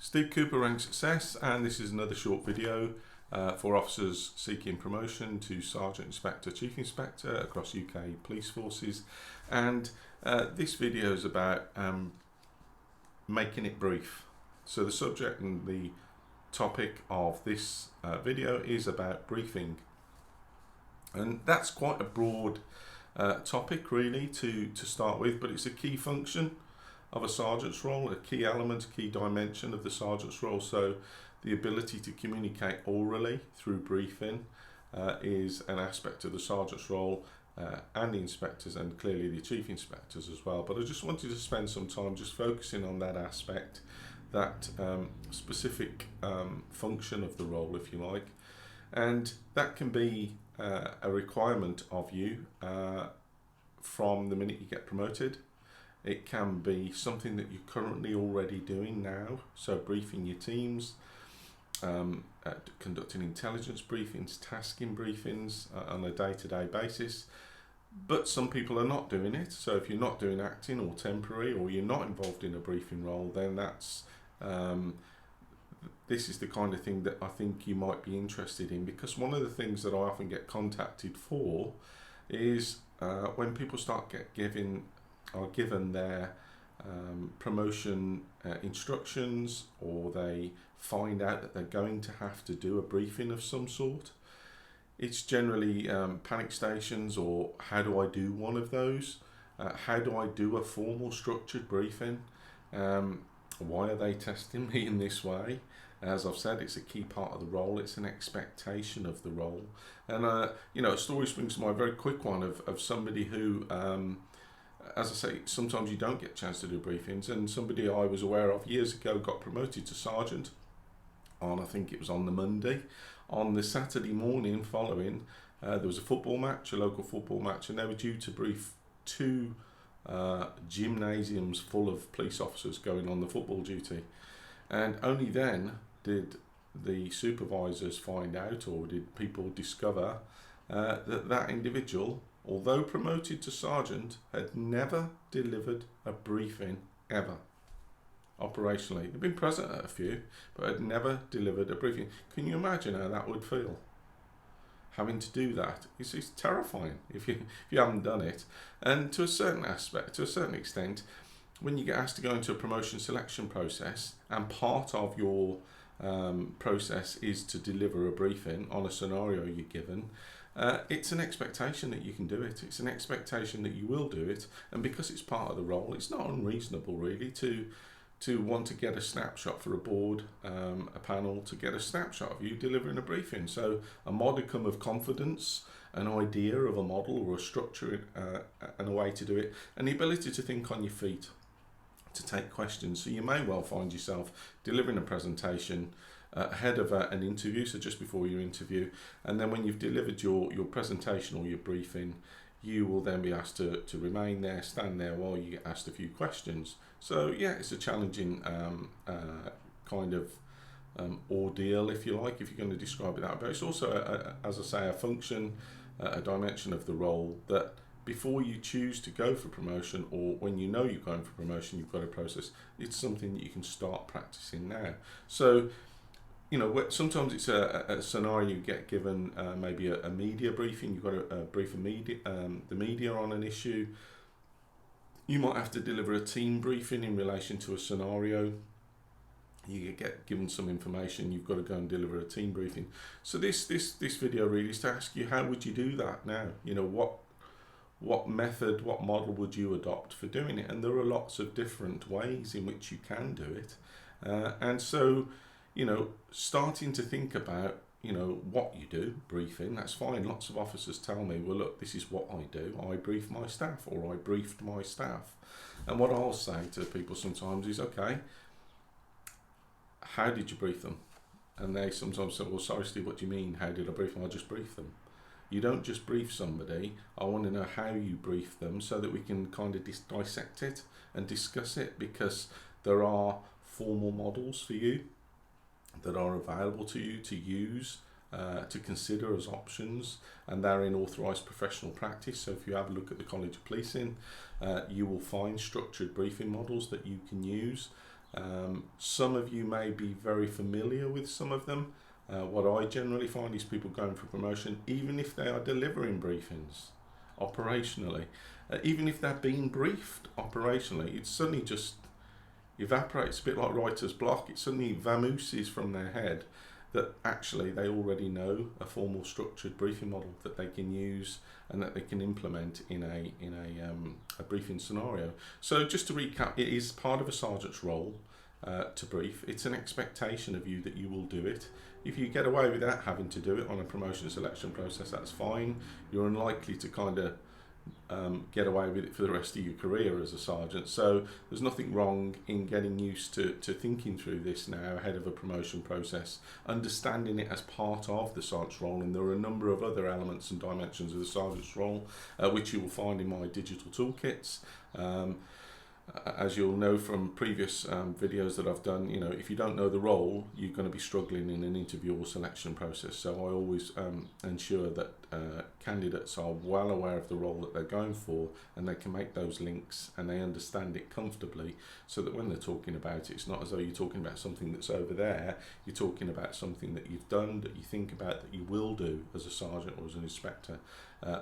Steve Cooper, Rank Success, and this is another short video for officers seeking promotion to Sergeant Inspector, Chief Inspector across UK police forces. And this video is about making it brief. So the subject and the topic of this video is about briefing. And that's quite a broad topic really to start with, but it's a key function of a sergeant's role, a key element, a key dimension of the sergeant's role. So the ability to communicate orally through briefing is an aspect of the sergeant's role and the inspectors, and clearly the chief inspectors as well. But I just wanted to spend some time just focusing on that aspect, that specific function of the role, if you like. And that can be a requirement of you from the minute you get promoted. It can be something that you're currently already doing now, so briefing your teams, conducting intelligence briefings, tasking briefings on a day-to-day basis. But some people are not doing it, so if you're not doing acting or temporary, or you're not involved in a briefing role, then that's this is the kind of thing that I think you might be interested in, because one of the things that I often get contacted for is when people start are given their promotion instructions, or they find out that they're going to have to do a briefing of some sort. It's generally panic stations, or how do I do one of those? How do I do a formal structured briefing? Why are they testing me in this way? As I've said, it's a key part of the role. It's an expectation of the role. And a story springs to mind, a very quick one, of somebody who as I say, sometimes you don't get a chance to do briefings, and somebody I was aware of years ago got promoted to sergeant on, I think it was on the Monday. On the Saturday morning following, there was a football match, a local football match, and they were due to brief two gymnasiums full of police officers going on the football duty. And only then did the supervisors find out, or did people discover, that individual, although promoted to sergeant, had never delivered a briefing ever. Operationally, they'd been present at a few, but had never delivered a briefing. Can you imagine how that would feel? Having to do that, it's terrifying if you haven't done it. And to a certain extent, when you get asked to go into a promotion selection process, and part of your process is to deliver a briefing on a scenario you're given, it's an expectation that you can do it. It's an expectation that you will do it, and because it's part of the role, it's not unreasonable really to want to get a snapshot for a board, a panel, to get a snapshot of you delivering a briefing. So a modicum of confidence, an idea of a model or a structure and a way to do it, and the ability to think on your feet, to take questions. So you may well find yourself delivering a presentation ahead of an interview, so just before your interview, and then when you've delivered your presentation or your briefing, you will then be asked to remain there, stand there while you get asked a few questions. So yeah, it's a challenging kind of ordeal, if you like, if you're going to describe it that way. But it's also, as I say, a function, a dimension of the role that before you choose to go for promotion, or when you know you're going for promotion, you've got a process. It's something that you can start practicing now. So, sometimes it's a scenario you get given, maybe a media briefing. You've got to brief the media on an issue. You might have to deliver a team briefing in relation to a scenario. You get given some information, you've got to go and deliver a team briefing. So this video really is to ask you, how would you do that now? What method, what model would you adopt for doing it? And there are lots of different ways in which you can do it. And so, starting to think about, what you do, briefing, that's fine. Lots of officers tell me, well, look, this is what I do. I brief my staff, or I briefed my staff. And what I'll say to people sometimes is, okay, how did you brief them? And they sometimes say, well, sorry, Steve, what do you mean? How did I brief them? I just brief them. You don't just brief somebody. I want to know how you brief them, so that we can kind of dissect it and discuss it, because there are formal models for you that are available to you to use, to consider as options, and they're in authorised professional practice. So if you have a look at the College of Policing, you will find structured briefing models that you can use. Some of you may be very familiar with some of them. What I generally find is people going for promotion, even if they are delivering briefings operationally, even if they're being briefed operationally, it suddenly just evaporates, a bit like writer's block. It suddenly vamooses from their head that actually they already know a formal structured briefing model that they can use and that they can implement in a briefing scenario. So just to recap, it is part of a sergeant's role to brief. It's an expectation of you that you will do it. If you get away without having to do it on a promotion selection process, that's fine. You're unlikely to kind of get away with it for the rest of your career as a sergeant. So there's nothing wrong in getting used to thinking through this now ahead of a promotion process, understanding it as part of the sergeant's role. And there are a number of other elements and dimensions of the sergeant's role which you will find in my digital toolkits. As you'll know from previous videos that I've done, you know, if you don't know the role, you're going to be struggling in an interview or selection process. So I always ensure that candidates are well aware of the role that they're going for, and they can make those links and they understand it comfortably, so that when they're talking about it, it's not as though you're talking about something that's over there. You're talking about something that you've done, that you think about, that you will do as a sergeant or as an inspector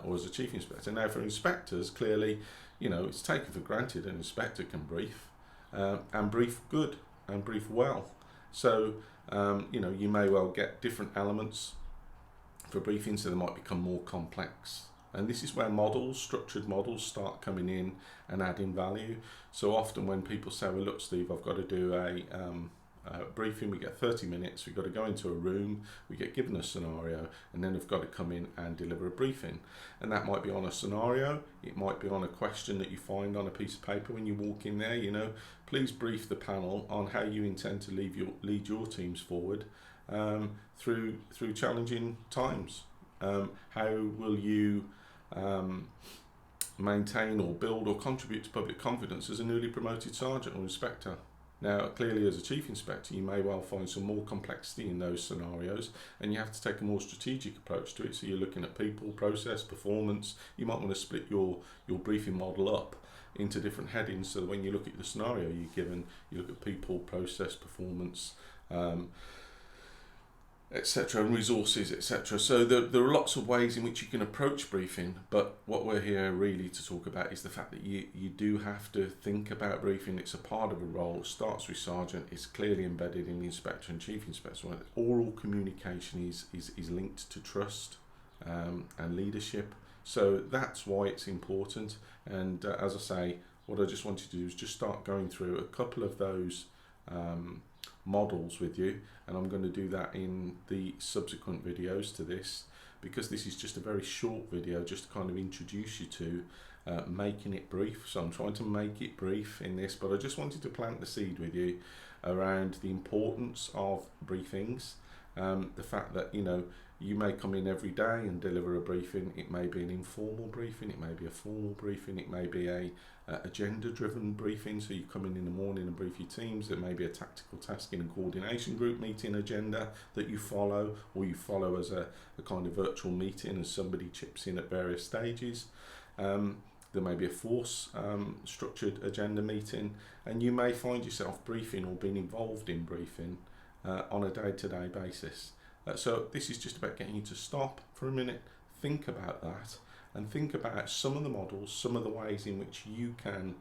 or as a chief inspector. Now, for inspectors, clearly, you know, it's taken for granted an inspector can brief and brief good and brief well. So, you know, you may well get different elements for briefing, so they might become more complex. And this is where models, structured models, start coming in and adding value. So often when people say, well, look, Steve, I've got to do a briefing, we get 30 minutes, we've got to go into a room, we get given a scenario, and then we've got to come in and deliver a briefing. And that might be on a scenario, it might be on a question that you find on a piece of paper when you walk in there. You know, please brief the panel on how you intend to lead your teams forward through challenging times. How will you maintain or build or contribute to public confidence as a newly promoted sergeant or inspector? Now, clearly as a chief inspector, you may well find some more complexity in those scenarios, and you have to take a more strategic approach to it. So you're looking at people, process, performance. You might want to split your briefing model up into different headings, so that when you look at the scenario you're given, you look at people, process, performance, etc., and resources, etc. So there are lots of ways in which you can approach briefing, but what we're here really to talk about is the fact that you do have to think about briefing. It's a part of a role. It starts with sergeant. It's clearly embedded in the inspector and chief inspector. Oral communication is linked to trust and leadership. So that's why it's important. And as I say, what I just wanted to do is just start going through a couple of those models with you, and I'm going to do that in the subsequent videos to this, because this is just a very short video just to kind of introduce you to making it brief. So I'm trying to make it brief in this, but I just wanted to plant the seed with you around the importance of briefings. The fact that, you know, you may come in every day and deliver a briefing. It may be an informal briefing, it may be a formal briefing, it may be a agenda-driven briefing, so you come in the morning and brief your teams. There may be a tactical tasking and coordination group meeting agenda that you follow, or you follow as a kind of virtual meeting as somebody chips in at various stages. There may be a force structured agenda meeting, and you may find yourself briefing or being involved in briefing on a day-to-day basis. So this is just about getting you to stop for a minute, think about that, and think about some of the models, some of the ways in which you can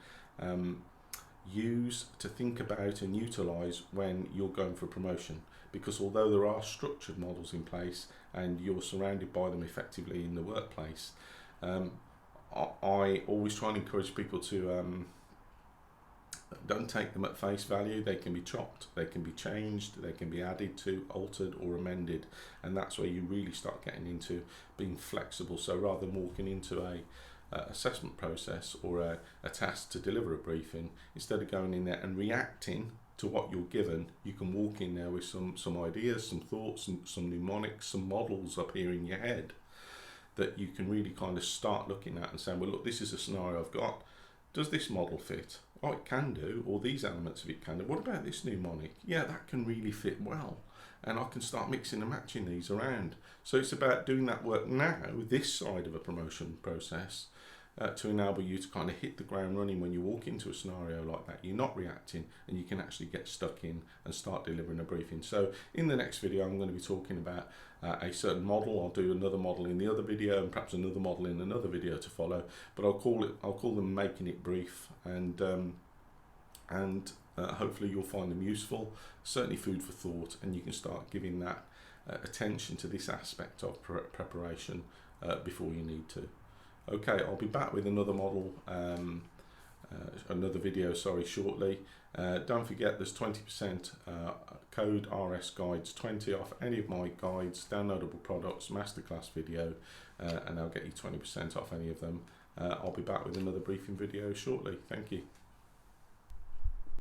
use to think about and utilise when you're going for promotion. Because although there are structured models in place and you're surrounded by them effectively in the workplace, I always try and encourage people to don't take them at face value. They can be chopped, they can be changed, they can be added to, altered or amended, and that's where you really start getting into being flexible. So rather than walking into a assessment process or a task to deliver a briefing, instead of going in there and reacting to what you're given, you can walk in there with some ideas, some thoughts, some mnemonics, some models up here in your head that you can really kind of start looking at and saying, well, look, this is a scenario I've got. Does this model fit? Oh, it can do, or these elements of it can do. What about this mnemonic? Yeah, that can really fit well. And I can start mixing and matching these around. So it's about doing that work now, this side of a promotion process, to enable you to kind of hit the ground running when you walk into a scenario like that. You're not reacting, and you can actually get stuck in and start delivering a briefing. So in the next video, I'm going to be talking about a certain model. I'll do another model in the other video, and perhaps another model in another video to follow. But I'll call them making it brief, and hopefully you'll find them useful. Certainly food for thought, and you can start giving that attention to this aspect of preparation before you need to. Okay, I'll be back with another model, another video, sorry, shortly. Don't forget there's 20% code RS Guides 20 off any of my guides, downloadable products, masterclass video, and I'll get you 20% off any of them. I'll be back with another briefing video shortly. Thank you.